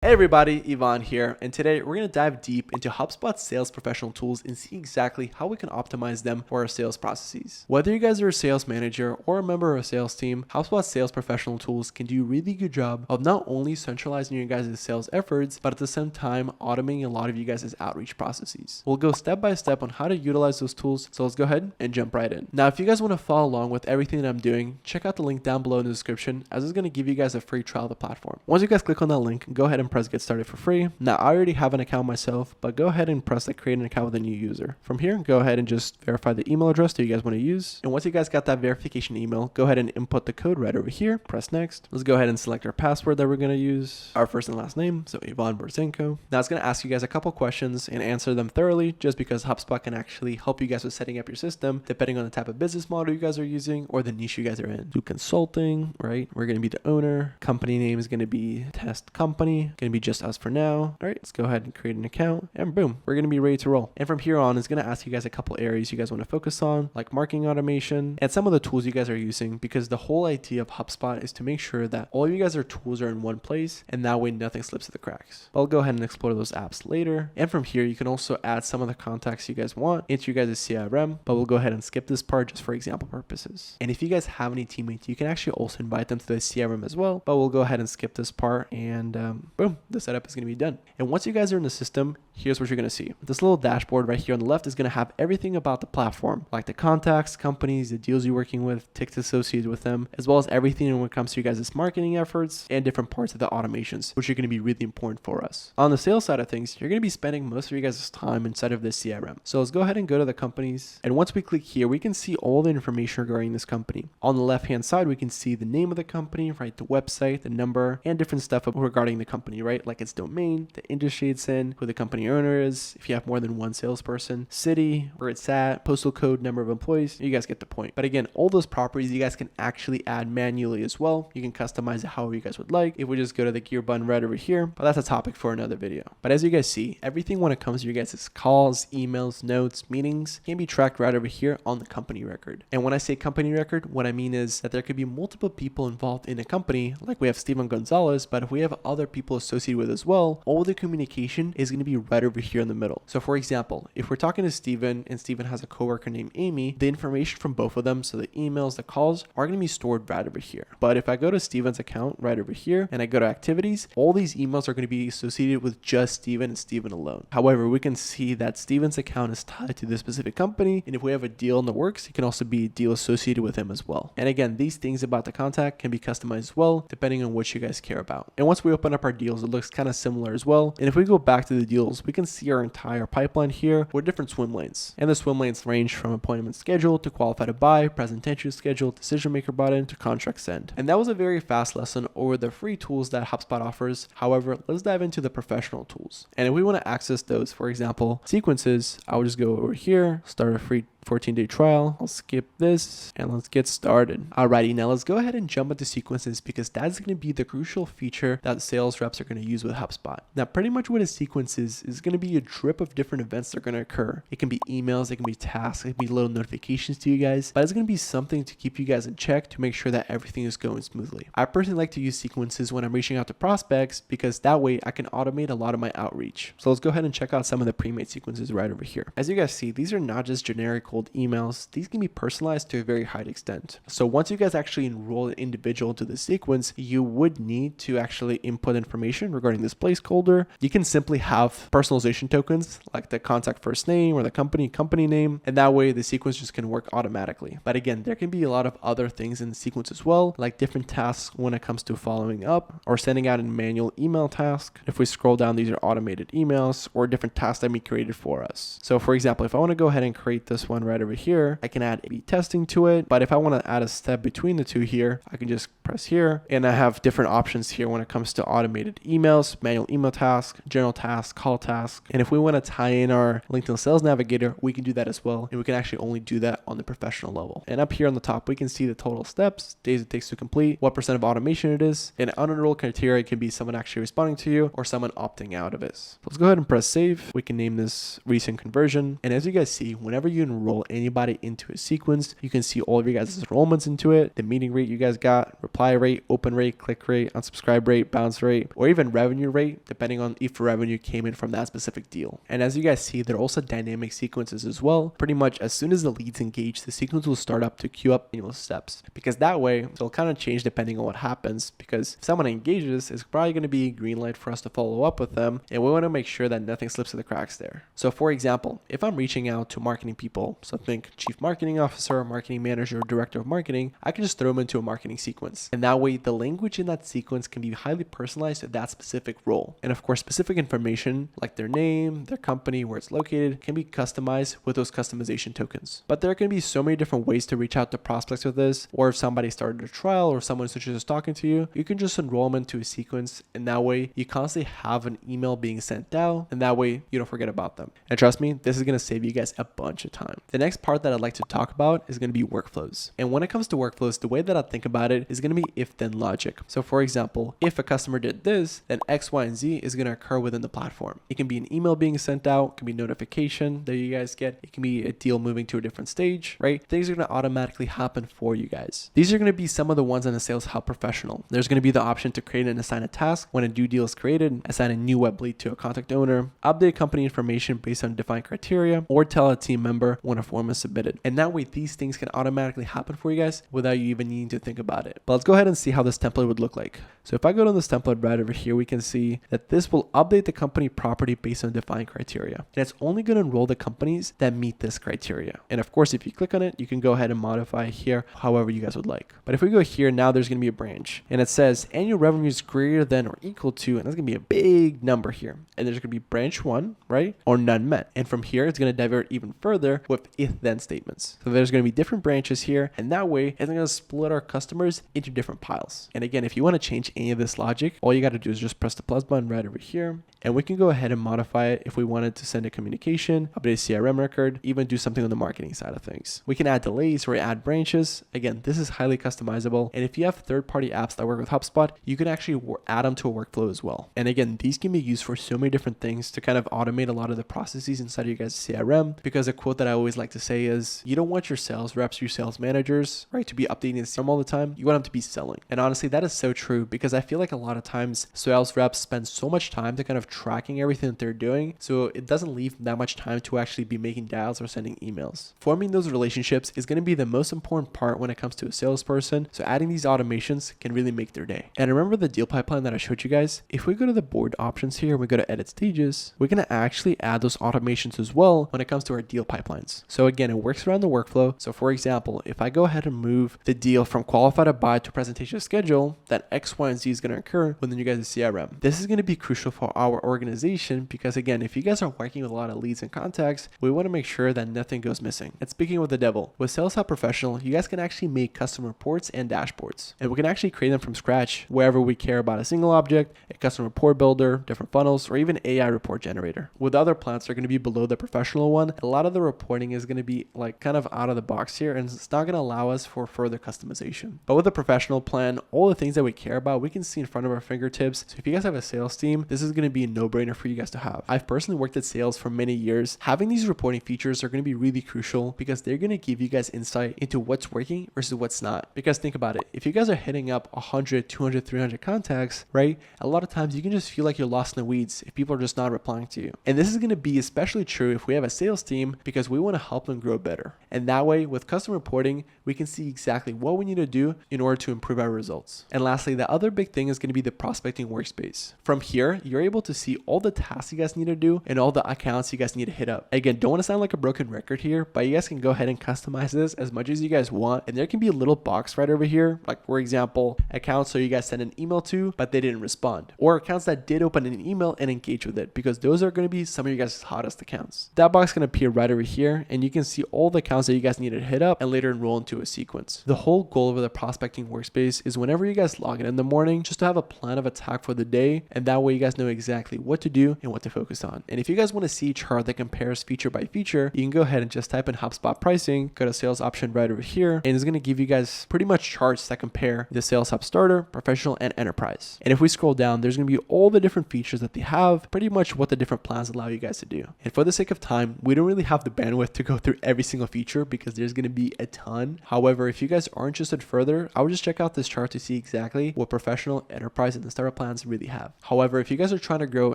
Hey everybody, Ivan here, and today we're going to dive deep into HubSpot Sales Professional tools and see exactly how we can optimize them for our sales processes. Whether you guys are a sales manager or a member of a sales team, HubSpot Sales Professional tools can do a really good job of not only centralizing your guys' sales efforts, but at the same time automating a lot of you guys' outreach processes. We'll go step by step on how to utilize those tools, so let's go ahead and jump right in. Now, if you guys want to follow along with everything that I'm doing, check out the link down below in the description, as it's going to give you guys a free trial of the platform. Once you guys click on that link, go ahead and press get started for free. Now, I already have an account myself, but go ahead and press create an account with a new user. From here, go ahead and just verify the email address that you guys want to use. And once you guys got that verification email, go ahead and input the code right over here. Press next. Let's go ahead and select our password that we're going to use, our first and last name, so Ivan Borzenko. Now it's going to ask you guys a couple questions and answer them thoroughly, just because HubSpot can actually help you guys with setting up your system depending on the type of business model you guys are using or the niche you guys are in. Do consulting, right? We're going to be the owner. Company name is going to be test company. Going to be just us for now. All right, let's go ahead and create an account, and boom, we're going to be ready to roll. And from here on, it's going to ask you guys a couple areas you guys want to focus on, like marketing automation and some of the tools you guys are using, because the whole idea of HubSpot is to make sure that all you guys' tools are in one place, and that way nothing slips through the cracks. I'll go ahead and explore those apps later. And from here, you can also add some of the contacts you guys want into your guys' CRM, but we'll go ahead and skip this part just for example purposes. And if you guys have any teammates, you can actually also invite them to the CRM as well, but we'll go ahead and skip this part, and boom, the setup is going to be done. And once you guys are in the system, here's what you're going to see. This little dashboard right here on the left is going to have everything about the platform, like the contacts, companies, the deals you're working with, tickets associated with them, as well as everything when it comes to you guys' marketing efforts and different parts of the automations, which are going to be really important for us. On the sales side of things, you're going to be spending most of your guys' time inside of this CRM. So let's go ahead and go to the companies. And once we click here, we can see all the information regarding this company. On the left-hand side, we can see the name of the company, right? The website, the number, and different stuff regarding the company, right? Like its domain, the industry it's in, who the company owner is, if you have more than one salesperson, city, where it's at, postal code, number of employees. You guys get the point. But again, all those properties you guys can actually add manually as well. You can customize it however you guys would like. If we just go to the gear button right over here, but that's a topic for another video. But as you guys see, everything when it comes to your guys' calls, emails, notes, meetings can be tracked right over here on the company record. And when I say company record, what I mean is that there could be multiple people involved in a company, like we have Steven Gonzalez, but if we have other people associated with as well, all the communication is going to be right over here in the middle. So for example, if we're talking to Steven and Steven has a coworker named Amy, the information from both of them, so the emails, the calls, are going to be stored right over here. But if I go to Steven's account right over here and I go to activities, all these emails are going to be associated with just Steven and Steven alone. However, we can see that Steven's account is tied to this specific company, and if we have a deal in the works, it can also be a deal associated with him as well. And again, these things about the contact can be customized as well, depending on what you guys care about. And once we open up our deals, it looks kind of similar as well. And if we go back to the deals, we can see our entire pipeline here with different swim lanes. And the swim lanes range from appointment schedule to qualify to buy, presentation schedule, decision maker bought in, to contract send. And that was a very fast lesson over the free tools that HubSpot offers. However, let's dive into the professional tools. And if we want to access those, for example, sequences, I will just go over here, start a free 14-day trial. I'll skip this and let's get started. Alrighty, now let's go ahead and jump into sequences, because that's going to be the crucial feature that sales reps are going to use with HubSpot. Now, pretty much what a sequence is going to be a drip of different events that are going to occur. It can be emails, it can be tasks, it can be little notifications to you guys, but it's going to be something to keep you guys in check to make sure that everything is going smoothly. I personally like to use sequences when I'm reaching out to prospects, because that way I can automate a lot of my outreach. So let's go ahead and check out some of the pre-made sequences right over here. As you guys see, these are not just generic cold emails. These can be personalized to a very high extent. So once you guys actually enroll an individual into the sequence, you would need to actually input information regarding this placeholder. You can simply have personalization tokens like the contact first name or the company name, and that way the sequence just can work automatically. But again, there can be a lot of other things in the sequence as well, like different tasks when it comes to following up or sending out a manual email task. If we scroll down, these are automated emails or different tasks that we created for us. So for example, if I want to go ahead and create this one right over here, I can add A/B testing to it. But if I want to add a step between the two here, I can just press here, and I have different options here when it comes to automated emails, manual email task, general task, call task. And if we want to tie in our LinkedIn Sales Navigator, we can do that as well. And we can actually only do that on the professional level. And up here on the top, we can see the total steps, days it takes to complete, what % of automation it is, and unenrolled criteria can be someone actually responding to you or someone opting out of it. So let's go ahead and press save. We can name this recent conversion. And as you guys see, whenever you enroll enroll anybody into a sequence. You can see all of your guys' enrollments into it, the meeting rate you guys got, reply rate, open rate, click rate, unsubscribe rate, bounce rate, or even revenue rate, depending on if revenue came in from that specific deal. And as you guys see, there are also dynamic sequences as well. Pretty much as soon as the leads engage, the sequence will start up to queue up annual steps, because that way it'll kind of change depending on what happens, because if someone engages, it's probably going to be a green light for us to follow up with them, and we want to make sure that nothing slips through the cracks there. So for example, if I'm reaching out to marketing people, so think chief marketing officer, marketing manager, director of marketing, I can just throw them into a marketing sequence. And that way the language in that sequence can be highly personalized to that specific role. And of course, specific information like their name, their company, where it's located, can be customized with those customization tokens. But there can be so many different ways to reach out to prospects with this, or if somebody started a trial or someone's just talking to you, you can just enroll them into a sequence, and that way you constantly have an email being sent out, and that way you don't forget about them. And trust me, this is going to save you guys a bunch of time. The next part that I'd like to talk about is going to be workflows. And when it comes to workflows, the way that I think about it is going to be if-then logic. So for example, if a customer did this, then X, Y, and Z is going to occur within the platform. It can be an email being sent out, it can be notification that you guys get, it can be a deal moving to a different stage, right? Things are going to automatically happen for you guys. These are going to be some of the ones in the Sales Hub Professional. There's going to be the option to create and assign a task when a new deal is created, assign a new web lead to a contact owner, update company information based on defined criteria, or tell a team member when a form is submitted. And that way these things can automatically happen for you guys without you even needing to think about it. But let's go ahead and see how this template would look like. So if I go to this template right over here, we can see that this will update the company property based on defined criteria. And it's only going to enroll the companies that meet this criteria. And of course, if you click on it, you can go ahead and modify here however you guys would like. But if we go here, now there's going to be a branch, and it says annual revenue is greater than or equal to, and that's going to be a big number here. And there's going to be branch 1, right? Or none met. And from here, it's going to divert even further with if-then statements. So there's going to be different branches here, and that way it's going to split our customers into different piles. And again, if you want to change any of this logic, all you got to do is just press the plus button right over here, and we can go ahead and modify it if we wanted to send a communication, update a CRM record, even do something on the marketing side of things. We can add delays or add branches. Again, this is highly customizable. And if you have third-party apps that work with HubSpot, you can actually add them to a workflow as well. And again, these can be used for so many different things to kind of automate a lot of the processes inside of your guys' CRM, because a quote that I always like to say is, you don't want your sales reps, your sales managers, right, to be updating the CRM all the time. You want them to be selling. And honestly, that is so true, because I feel like a lot of times sales reps spend so much time to kind of tracking everything that they're doing, so it doesn't leave that much time to actually be making dials or sending emails. Forming those relationships is going to be the most important part when it comes to a salesperson, so adding these automations can really make their day. And remember the deal pipeline that I showed you guys? If we go to the board options here, we go to edit stages, we're going to actually add those automations as well when it comes to our deal pipelines. So again, it works around the workflow. So for example, if I go ahead and move the deal from qualified to buy to presentation schedule, then X, Y, and Z is going to occur within you guys' CRM. This is going to be crucial for our organization, because again, if you guys are working with a lot of leads and contacts, we want to make sure that nothing goes missing. And speaking with the devil, with Sales Hub Professional, you guys can actually make custom reports and dashboards, and we can actually create them from scratch wherever we care about a single object, a custom report builder, different funnels, or even AI report generator. With other plans, they're going to be below the professional one. A lot of the reporting is going to be like kind of out of the box here, and it's not going to allow us for further customization. But with the professional plan, all the things that we care about, we can see in front of our fingertips. So if you guys have a sales team, this is going to be a no-brainer for you guys to have. I've personally worked at sales for many years. Having these reporting features are going to be really crucial, because they're going to give you guys insight into what's working versus what's not. Because think about it, if you guys are hitting up 100, 200, 300 contacts, right? A lot of times you can just feel like you're lost in the weeds if people are just not replying to you. And this is going to be especially true if we have a sales team, because we want to help them grow better. And that way, with custom reporting, we can see exactly what we need to do in order to improve our results. And lastly, the other big thing is going to be the prospecting workspace. From here, you're able to see all the tasks you guys need to do and all the accounts you guys need to hit up. Again, don't want to sound like a broken record here, but you guys can go ahead and customize this as much as you guys want. And there can be a little box right over here, like for example, accounts so you guys send an email to, but they didn't respond, or accounts that did open an email and engage with it, because those are going to be some of your guys' hottest accounts. That box can appear right over here, and you can see all the accounts that you guys need to hit up and later enroll into a sequence. The whole goal of the prospecting workspace is whenever you guys log in the morning, just to have a plan of attack for the day, and that way you guys know exactly what to do and what to focus on. And if you guys want to see a chart that compares feature by feature, you can go ahead and just type in HubSpot Pricing, go to sales option right over here, and it's going to give you guys pretty much charts that compare the Sales Hub Starter, Professional, and Enterprise. And if we scroll down, there's going to be all the different features that they have, pretty much what the different plans allow you guys to do. And for the sake of time, we don't really have the bandwidth to go through every single feature because there's going to be a ton. However, if you guys are interested further, I would just check out this chart to see exactly what professional, enterprise, and the startup plans really have. However, if you guys are trying to grow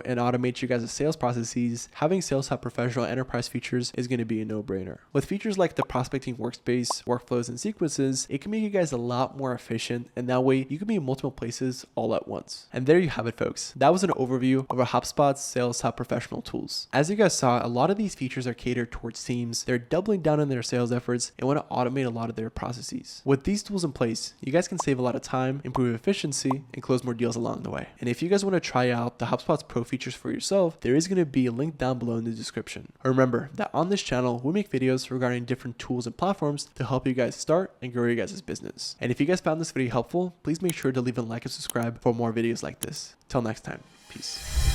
and automate your guys' sales processes, having Sales Hub Professional Enterprise features is going to be a no-brainer. With features like the prospecting workspace, workflows, and sequences, it can make you guys a lot more efficient, and that way you can be in multiple places all at once. And there you have it, folks. That was an overview of our HubSpot Sales Hub Professional tools. As you guys saw, a lot of these features are catered towards teams. They're doubling down on their sales efforts and want to automate a lot of their processes. With these tools in place, you guys can save a lot of time, improve efficiency, and close more deals along the way. And if you guys want to try out the HubSpot's Pro features for yourself, there is going to be a link down below in the description. Remember that on this channel, we make videos regarding different tools and platforms to help you guys start and grow your guys' business. And if you guys found this video helpful, please make sure to leave a like and subscribe for more videos like this. Till next time, peace.